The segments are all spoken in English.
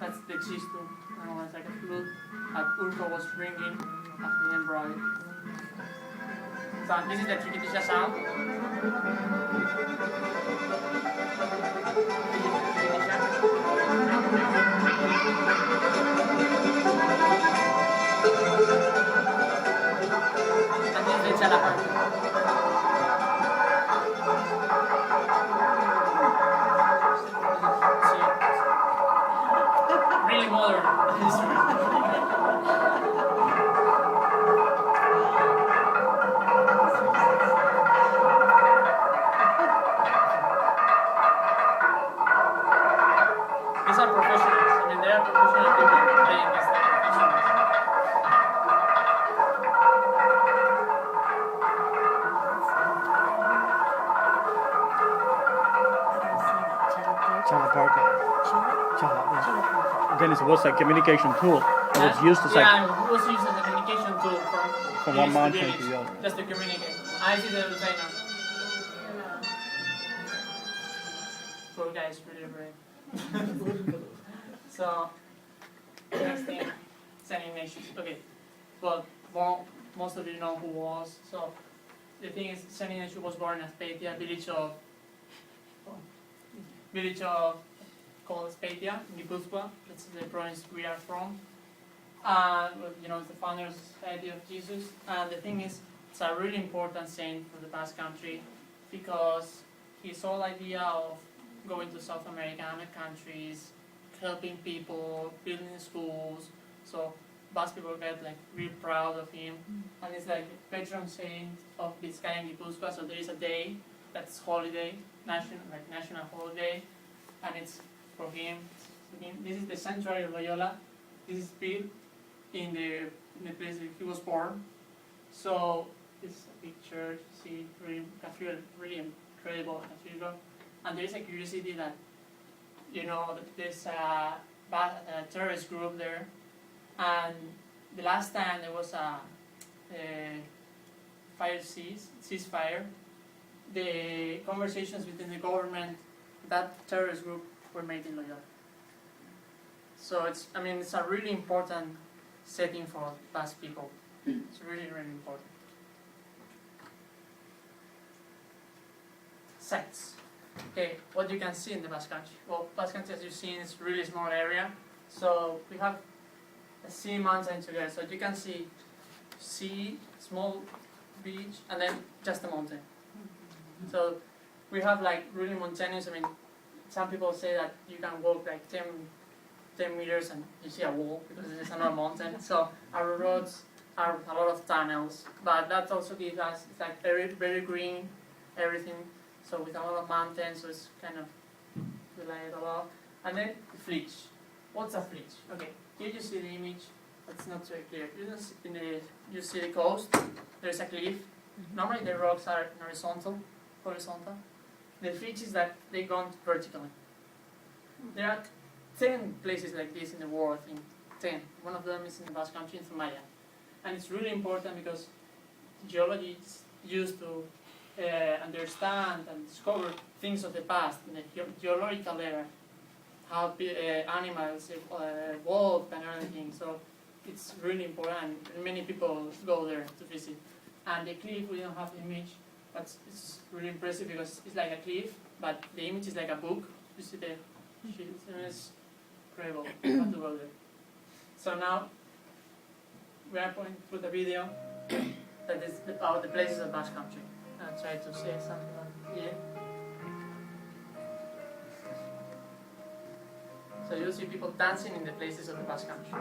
That's the chistu. And it's like a flute that Urko was ringing at the embroidery. So this is the Chiquitisha sound. And this is the Chalapán. Really modern instrument. These are professionals. I mean, they are professional people playing this type of instruments. Chalaparta. Then it was a communication tool. It was used as yeah, it was used as a communication tool from one mountain to the other. Just to communicate. I see the designer. Poor guy is really brave. So, next thing, Saint Ignatius. Okay, well, most of you know who was. So, the thing is, Saint Ignatius was born in Aspetia, village of called Aspetia, in Guipúzcoa. That's the province we are from. You know, it's the founders Society of Jesus. And the thing is, it's a really important saint for the Basque country because his whole idea of going to South American countries, helping people, building schools. So Basque people get like really proud of him. And it's like the patron saint of Vizcaya and Guipúzcoa. So there is a day that's holiday, national holiday, and it's for him. This is the sanctuary of Loyola. This is built in the place that he was born. So it's a big church. See, cathedral, really incredible cathedral. And there is a curiosity that, you know, there's a terrorist group there, and the last time there was a ceasefire, the conversations between the government, that terrorist group were made in Loyola. So it's a really important setting for Basque people. It's really, really important. Sites. Okay, what you can see in the Basque Country. Well, Basque Country, as you've seen, is a really small area. So we have a sea, mountain together. So you can see sea, small beach, and then just a mountain. So we have like really mountainous. I mean, some people say that you can walk like 10 meters and you see a wall because there's another mountain. So our roads are a lot of tunnels, but that also gives us, it's like very, very green, everything. So with a lot of mountains, so it's kind of relied a lot. And then the flitch. What's a flitch? Okay, here you see the image. It's not very clear. You see the coast. There's a cliff. Normally the rocks are horizontal. The flitch is that they go vertically. There are 10 places like this in the world. I think 10. One of them is in the Basque Country, in Zumaia. And it's really important because geologists used to understand and discover things of the past in the geological era, how animals evolved and everything. So it's really important, and many people go there to visit. And the cliff, we don't have the image, but it's really impressive because it's like a cliff, but the image is like a book. You see the it's incredible. You have to go there. So now we are going to put a video that is about the places of Basque Country. I'll try to say something like here. So you'll see people dancing in the places of the Basque Country.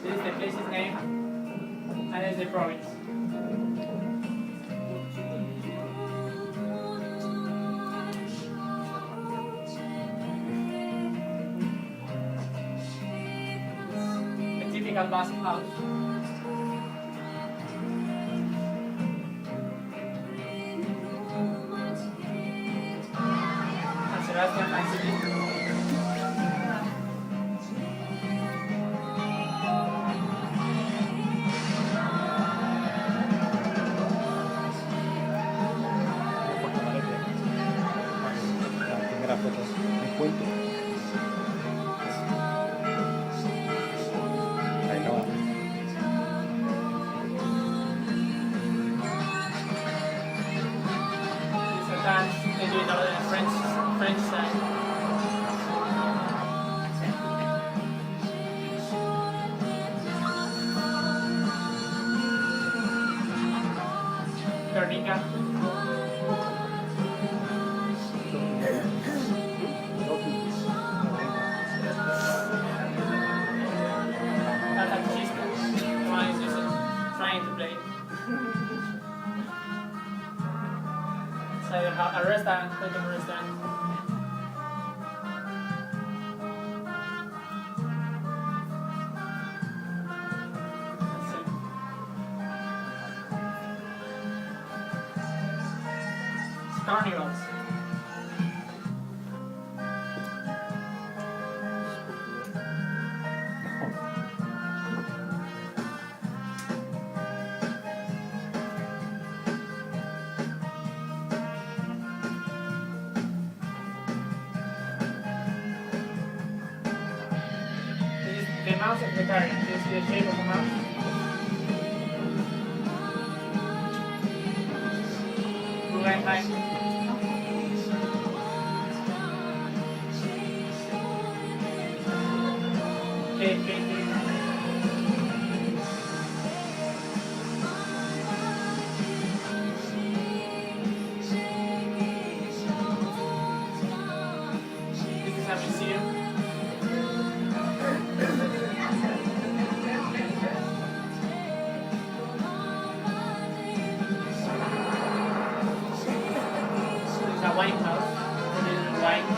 This is the place's name, and this is the province. Basque house. San Sebastian City. Guernica. That's a chiste. One is just trying to play. So you have a restaurant, go to a restaurant. That's it. It's carnivals. This is the mouse of the carrier. Do you see the shape of the mouse? Guggenheim. Cave painting. This is a museum. It's a wine house. It is wine.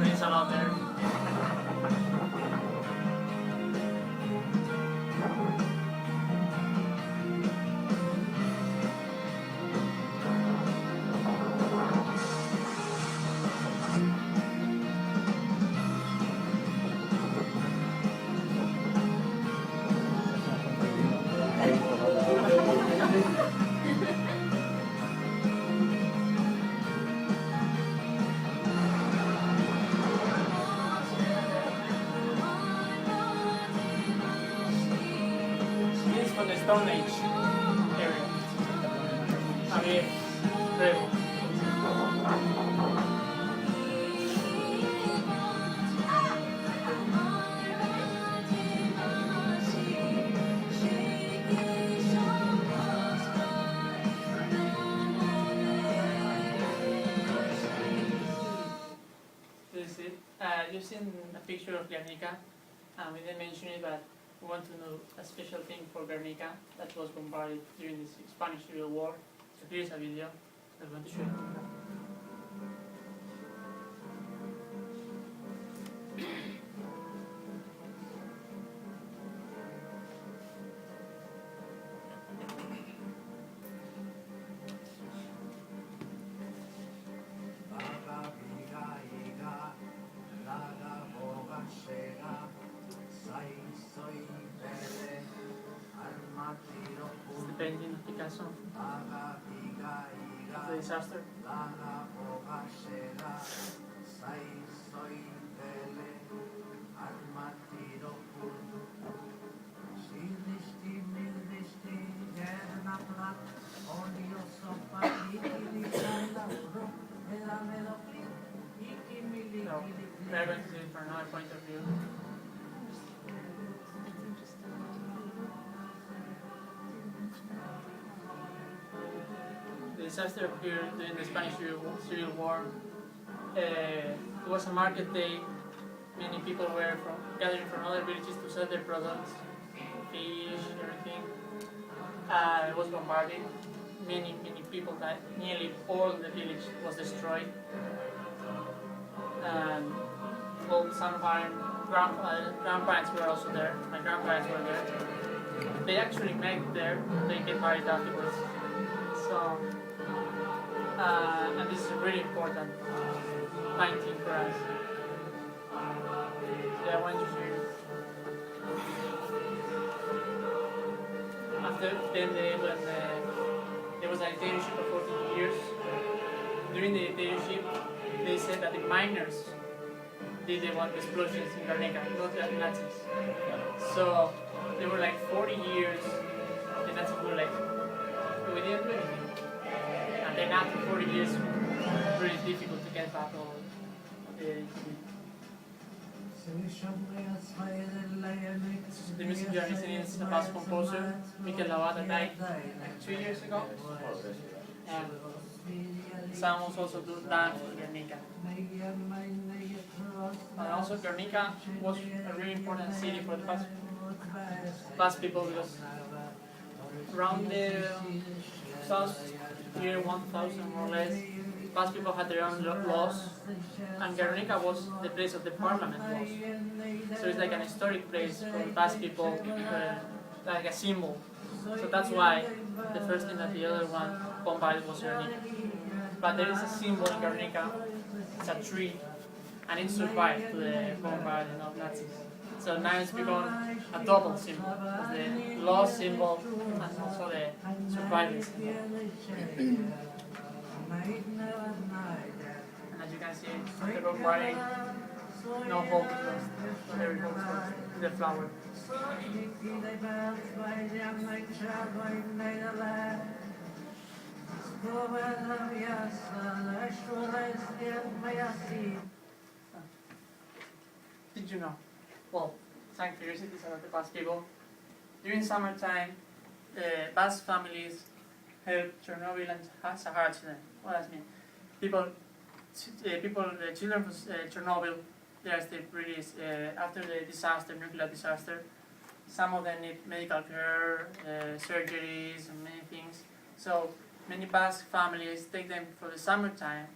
Rain's a lot there. This is from the Stone Age area. I mean, really. This is it. You've seen a picture of Guernica. We didn't mention it, but we want to know a special thing for Guernica that was bombarded during the Spanish Civil War. So here's a video that I want to show you. It's the painting of Picasso. The disaster. So, we're going to see it from another point of view. The disaster occurred during the Spanish Civil War. It was a market day. Many people were gathering from other villages to sell their products, fish, everything. It was bombarded. Many people died. Nearly all the village was destroyed. And well, some of our grandparents were also there. My grandparents were there. They actually met there. They get married afterwards. So, and this is really important painting for us. Yeah, I want to show you. After then, when there was a dictatorship of 14 years. During the dictatorship, they said that the miners did the explosions in Guernica, not the Nazis. So there were like 40 years. The Nazis were like, we didn't do anything. And then after 40 years, really difficult to get back all The music you are listening is a Basque composer, Mikel Lavada, died like 2 years ago. And some also do dance for Guernica. And also Guernica was a really important city for the Basque people because around the south year 1000 more or less, Basque people had their own laws, and Guernica was the place of the parliament laws. So it's like an historic place for the Basque people, like a symbol. So that's why the first thing that the other one bombarded was Guernica. But there is a symbol in Guernica, it's a tree, and it survived to the bombarding of Nazis. So now it's become a double symbol, the loss symbol and also the survival symbol. And as you can see, the rock riding, no hope is lost, every hope is lost, the flower. Did you know? Well, some curiosities about the Basque people. During summertime, the Basque families help Chernobyl and Sahara children. What does that mean? The children from Chernobyl, they are still released after the disaster, nuclear disaster. Some of them need medical care, surgeries, and many things. So many Basque families take them for the summertime,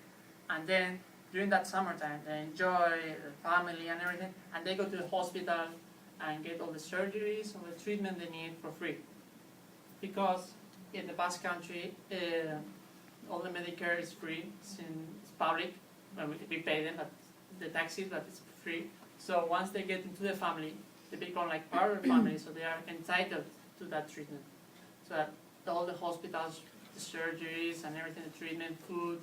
and then during that summertime, they enjoy the family and everything, and they go to the hospital and get all the surgeries, all the treatment they need for free. Because in the Basque country, all the Medicare is free, it's public, well, we pay them, but the taxes, but it's free. So once they get into the family, they become like part of the family, so they are entitled to that treatment. So that all the hospitals, the surgeries and everything, the treatment, food,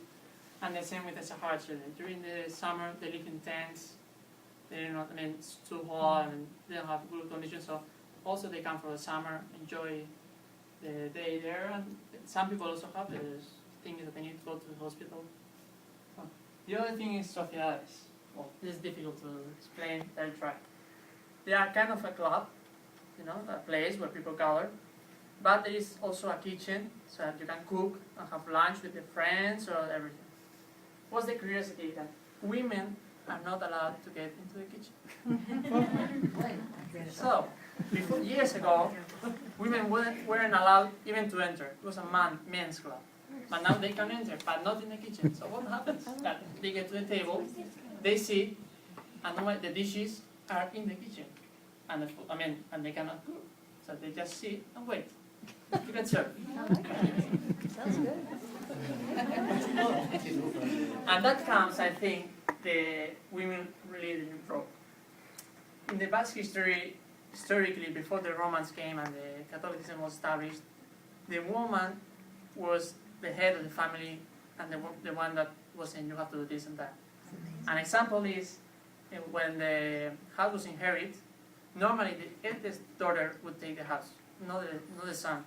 and the same with the Sahara children. During the summer, they live in tents. It's too hot and they don't have good conditions. So also they come for the summer, enjoy the day there. And some people also have things that they need to go to the hospital. The other thing is sociedades. Well, this is difficult to explain, I'll try. They are kind of a club, a place where people gather. But there is also a kitchen, so that you can cook and have lunch with your friends or everything. What's the curiosity? That women are not allowed to get into the kitchen. So, years ago, women weren't allowed even to enter. It was a men's club. But now they can enter, but not in the kitchen. So what happens? That they get to the table, they sit, and the dishes are in the kitchen. And and they cannot cook. So they just sit and wait to get served. Sounds good. And that comes, I think, the women really didn't role. In the Basque history, historically, before the Romans came and the Catholicism was established, the woman was the head of the family and the one that was saying you have to do this and that. An example is when the house was inherited, normally the eldest daughter would take the house, not the son.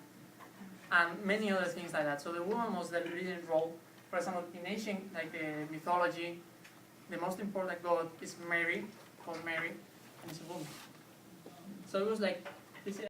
And many other things like that. So the woman was the leading role. For example, in ancient, like the mythology, the most important god is Mary, called Mary, and it's a woman. So it was like